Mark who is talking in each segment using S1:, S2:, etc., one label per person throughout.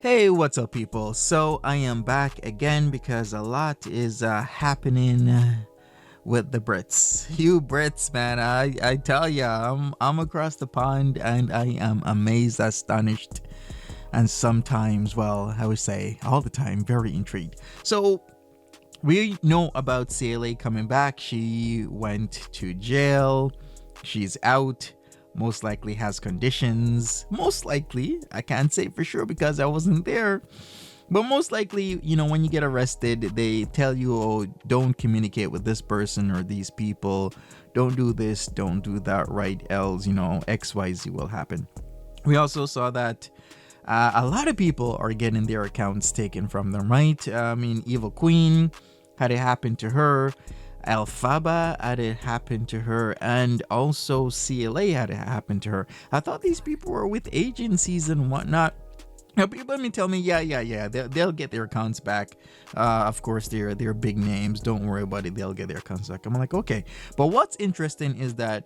S1: Hey, what's up, people? So I am back again because a lot is happening with the Brits. You Brits, man, I tell ya, I'm across the pond and I am amazed, astonished, and sometimes, well, I would say all the time, very intrigued. So we know about CLA coming back. She went to jail. She's out. Most likely has conditions. Most likely, I can't say for sure because I wasn't there. But most likely, when you get arrested, they tell you, oh, don't communicate with this person or these people. Don't do this, don't do that, right? Else, XYZ will happen. We also saw that a lot of people are getting their accounts taken from them, right? I mean, Evil Queen had it happen to her. Alphaba had it happen to her, and also CLA had it happen to her. I thought these people were with agencies and whatnot. Now, people let me tell me, yeah, they'll get their accounts back. Of course, they're big names. Don't worry about it. They'll get their accounts back. I'm like, okay. But what's interesting is that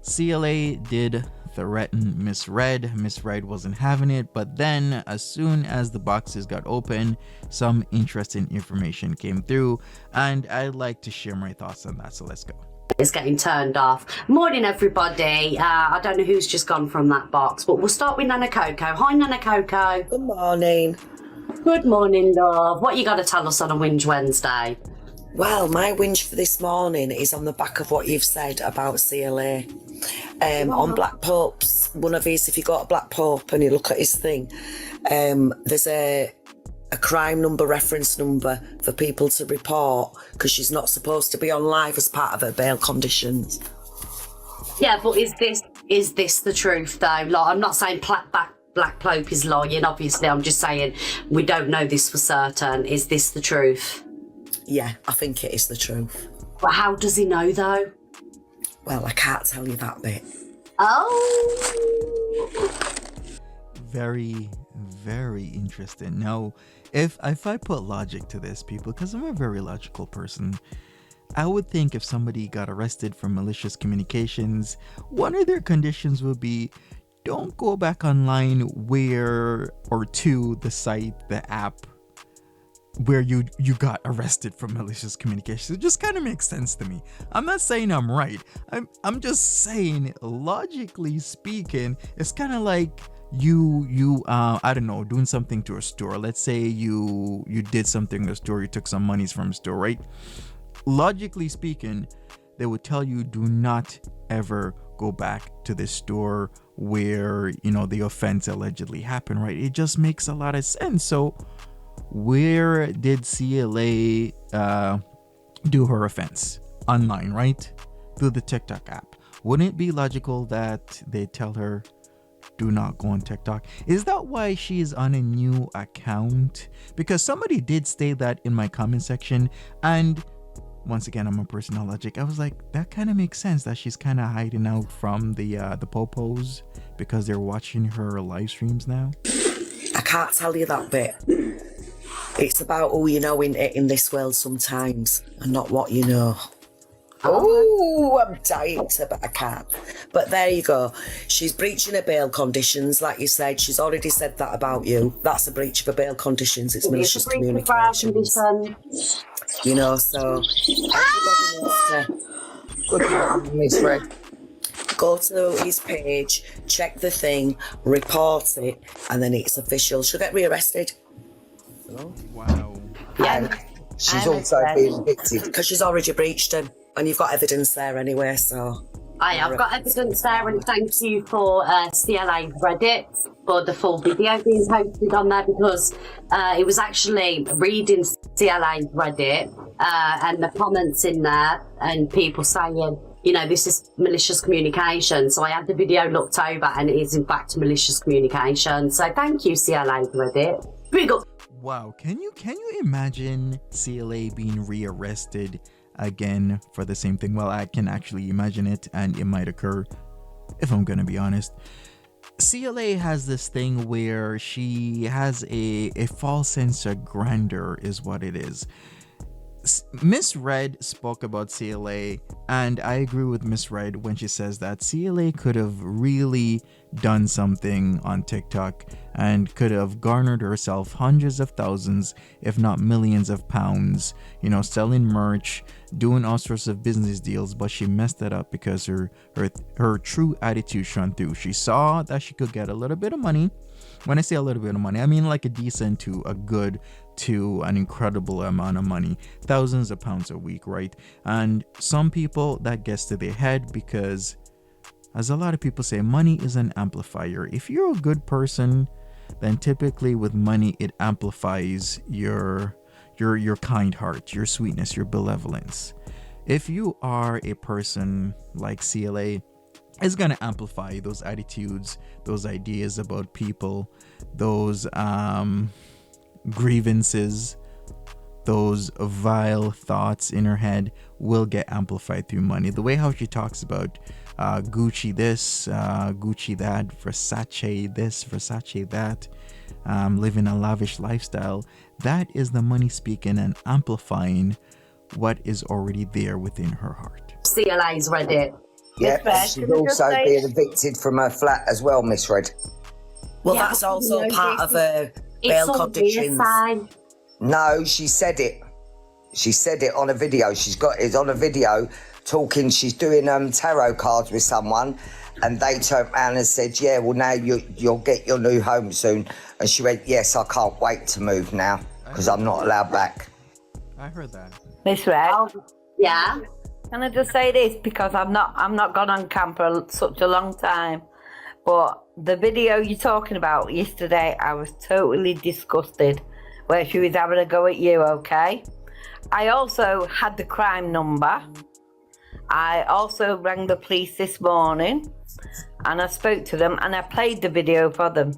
S1: CLA did threaten Miss Red. Miss Red wasn't having it, but then as soon as the boxes got open, some interesting information came through, and I'd like to share my thoughts on that. So let's go.
S2: It's getting turned off. Morning, everybody. I don't know who's just gone from that box, but we'll start with Nana Coco. Hi, Nana Coco.
S3: Good morning.
S2: Good morning, love. What you got to tell us on a Whinge Wednesday?
S3: Well, my whinge for this morning is on the back of what you've said about CLA. On Black Pope's, one of his, if you go to Black Pope and you look at his thing, there's a crime number, reference number for people to report because she's not supposed to be on live as part of her bail conditions.
S2: Yeah, but is this the truth though? Like, I'm not saying Black Pope is lying, obviously. I'm just saying we don't know this for certain. Is this the truth?
S3: Yeah, I think it is the truth.
S2: But how does he know though?
S3: Well, I can't tell you that bit.
S2: Oh.
S1: Very, very interesting. Now, if I put logic to this, people, because I'm a very logical person, I would think if somebody got arrested for malicious communications, one of their conditions would be don't go back online or to the site, the app where you got arrested for malicious communications. It just kind of makes sense to me. I'm not saying I'm right. I'm just saying, logically speaking, it's kind of like you I don't know, doing something to a store. Let's say you did something to a store, you took some monies from a store, right? Logically speaking, they would tell you do not ever go back to this store where the offense allegedly happened, right? It just makes a lot of sense. So where did CLA do her offense? Online, right? Through the TikTok app. Wouldn't it be logical that they tell her do not go on TikTok? Is that why she is on a new account? Because somebody did state that in my comment section, and once again, I'm a person of logic. I was like, that kind of makes sense that she's kind of hiding out from the popos because they're watching her live streams now.
S3: I can't tell you that bit. It's about who you know in this world sometimes and not what you know. Oh, I'm dying to, but I can't. But there you go. She's breaching her bail conditions. Like you said, she's already said that about you. That's a breach of her bail conditions. It's malicious communications. You know, so everybody needs to...
S4: Good morning, Miss Red.
S3: Go to his page, check the thing, report it, and then it's official. She'll get rearrested.
S1: Wow.
S2: Yeah.
S4: She's also being evicted.
S3: Because she's already breached him. And you've got evidence there anyway, so...
S2: I've got evidence there, and thank you for CLA Reddit for the full video being posted on there, because it was actually reading CLA Reddit and the comments in there and people saying, this is malicious communication. So I had the video looked over and it is in fact malicious communication. So thank you, CLA Reddit. Pretty good.
S1: Wow, can you imagine CLA being rearrested again for the same thing? Well, I can actually imagine it, and it might occur, if I'm gonna be honest. CLA has this thing where she has a false sense of grandeur, is what it is. Miss Red spoke about CLA, and I agree with Miss Red when she says that CLA could have really done something on TikTok and could have garnered herself hundreds of thousands, if not millions of pounds, selling merch, doing all sorts of business deals, but she messed that up because her true attitude shone through. She saw that she could get a little bit of money. When I say a little bit of money, I mean like a decent to a good to an incredible amount of money, thousands of pounds a week, right? And some people, that gets to their head because, as a lot of people say, money is an amplifier. If you're a good person, then typically with money it amplifies your kind heart, your sweetness, your benevolence. If you are a person like CLA, it's going to amplify those attitudes, those ideas about people, those grievances, those vile thoughts in her head will get amplified through money. The way how she talks about Gucci this, Gucci that, Versace this, Versace that, living a lavish lifestyle, that is the money speaking and amplifying what is already there within her heart.
S2: CLA's Reddit.
S4: Yeah, she's also being evicted from her flat as well, Miss Red.
S3: Well, that's also part of her bail conditions.
S4: No, she said it. She said it on a video. She's got it on a video talking. She's doing tarot cards with someone, and they turned around and said, "Yeah, well now you'll get your new home soon." And she went, "Yes, I can't wait to move now because I'm not allowed back."
S1: I heard that.
S5: Miss Red.
S2: Yeah.
S5: Can I just say this, because I'm not gone on camp for such a long time, but the video you're talking about yesterday, I was totally disgusted where she was having a go at you, okay? I also had the crime number. I also rang the police this morning and I spoke to them and I played the video for them.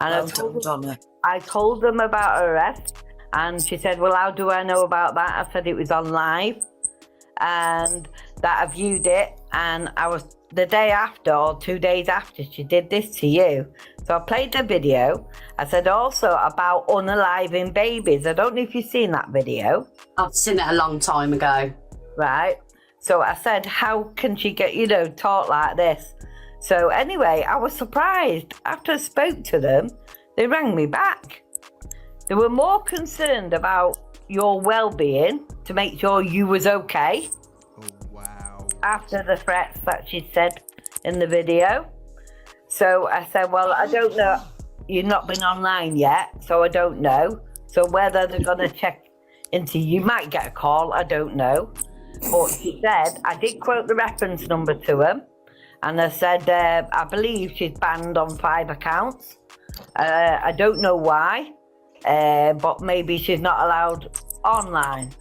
S5: And I told them about her arrest, and she said, "Well, how do I know about that?" I said it was on live and that I viewed it, and I was the day after or 2 days after she did this to you. So I played the video. I said also about unaliving babies. I don't know if you've seen that video.
S2: I've seen it a long time ago.
S5: Right. So I said, how can she get, taught like this? So anyway, I was surprised. After I spoke to them, they rang me back. They were more concerned about your well-being to make sure you was okay.
S1: Oh, wow.
S5: After the threats that she said in the video. So I said, well, I don't know. You've not been online yet, so I don't know. So whether they're going to check into you might get a call, I don't know. But she said, I did quote the reference number to him. And I said, I believe she's banned on 5 accounts. I don't know why, but maybe she's not allowed online.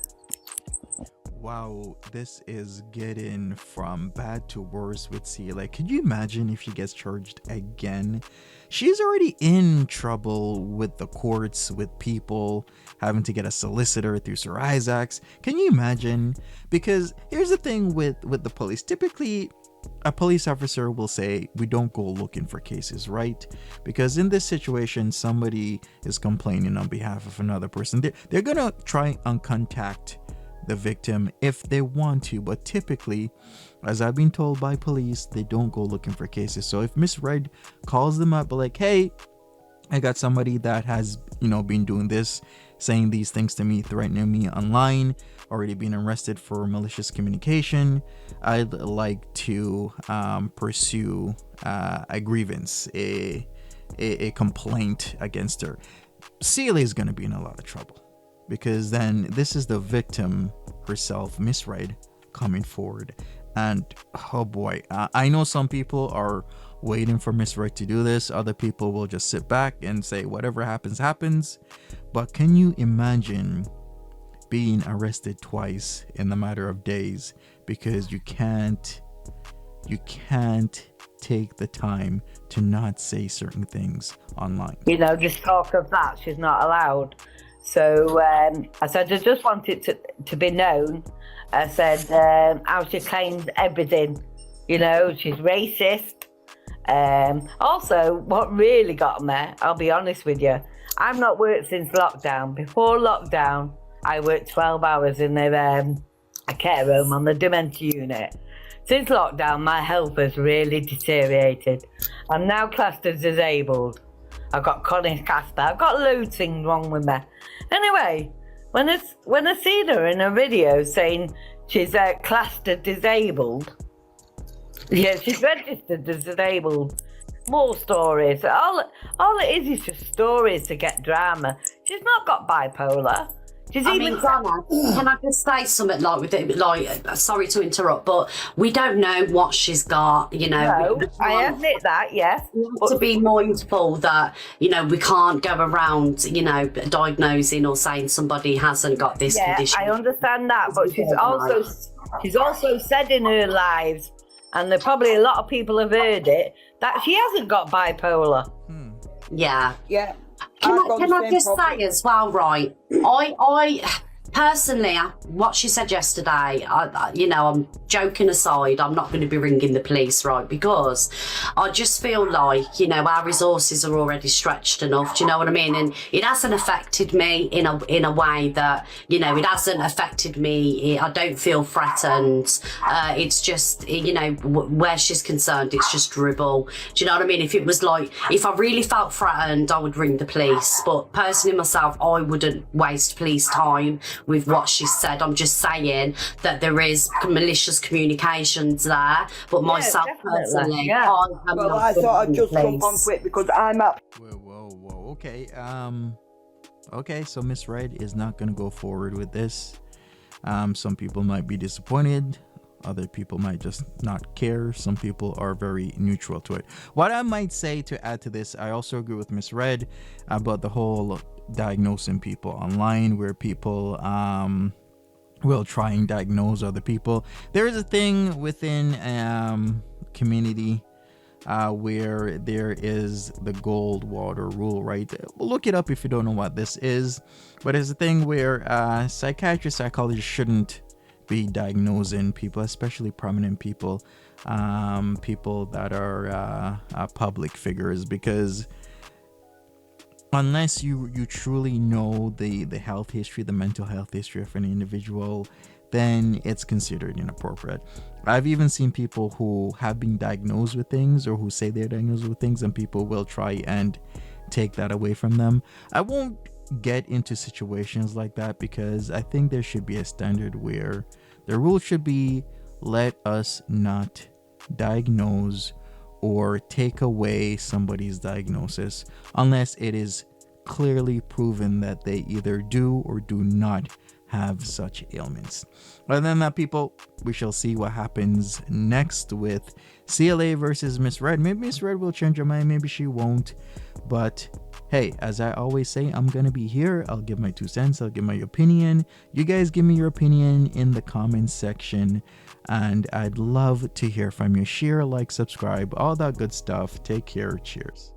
S1: Wow, this is getting from bad to worse with CLA. Could you imagine if she gets charged again? She's already in trouble with the courts, with people having to get a solicitor through Sir Isaac's. Can you imagine? Because here's the thing with the police. Typically, a police officer will say, we don't go looking for cases, right? Because in this situation, somebody is complaining on behalf of another person. They're going to try and contact the victim if they want to, but typically, as I've been told by police, they don't go looking for cases. So if Miss Red calls them up, but like, hey, I got somebody that has, been doing this, saying these things to me, threatening me online, already been arrested for malicious communication, I'd like to pursue a grievance, a complaint against her. CLA is going to be in a lot of trouble, because then this is the victim herself, Miss Red, coming forward. And oh boy, I know some people are waiting for Miss Red to do this. Other people will just sit back and say whatever happens, happens. But can you imagine being arrested twice in the matter of days because you can't take the time to not say certain things online?
S5: Just talk of that, she's not allowed. So I said, I just want it to be known. I said, how she claims everything. She's racist. Also, what really got me, I'll be honest with you, I've not worked since lockdown. Before lockdown, I worked 12 hours in a care home on the dementia unit. Since lockdown, my health has really deteriorated. I'm now classed as disabled. I've got chronic asthma. I've got loads of things wrong with me. Anyway, when I seen her in a video saying she's classed as disabled, yeah, she's registered as disabled. More stories. All it is just stories to get drama. She's not got bipolar.
S2: I mean, Donna, can I just say something like with it? Like, sorry to interrupt, but we don't know what she's got. You know,
S5: no, I admit that. Yes,
S2: we have to be mindful that we can't go around diagnosing or saying somebody hasn't got this condition.
S5: I understand that, but she's also said in her lives, and there probably a lot of people have heard it, that she hasn't got bipolar.
S2: Yeah.
S3: Can
S2: I just say as well, right? I personally, what she said yesterday, I'm joking aside, I'm not going to be ringing the police, right? Because I just feel like, our resources are already stretched enough. Do you know what I mean? And it hasn't affected me in a way that, it hasn't affected me. I don't feel threatened. It's just, where she's concerned, it's just dribble. Do you know what I mean? If it was like, if I really felt threatened, I would ring the police. But personally myself, I wouldn't waste police time with what she said. I'm just saying that there is malicious communications there, but myself personally,
S5: yeah.
S3: I thought I'd just jump onto it because I'm up.
S1: Whoa. Okay, so Miss Red is not gonna go forward with this. Some people might be disappointed, other people might just not care, some people are very neutral to it. What I might say to add to this, I also agree with Miss Red about the whole diagnosing people online, where people will try and diagnose other people. There is a thing within community where there is the gold water rule, right? Look it up if you don't know what this is, but it's a thing where psychiatrists, psychologists shouldn't be diagnosing people, especially prominent people, people that are public figures, because unless you truly know the health history, the mental health history of an individual, then it's considered inappropriate. I've even seen people who have been diagnosed with things, or who say they're diagnosed with things, and people will try and take that away from them. I won't get into situations like that, because I think there should be a standard where the rule should be, let us not diagnose or take away somebody's diagnosis unless it is clearly proven that they either do or do not have such ailments. Other than that, people, we shall see what happens next with CLA versus Miss Red. Maybe Miss Red will change her mind, maybe she won't, but hey, as I always say, I'm gonna be here. I'll give my 2 cents, I'll give my opinion. You guys give me your opinion in the comments section, and I'd love to hear from you. Share, like, subscribe, all that good stuff. Take care. Cheers.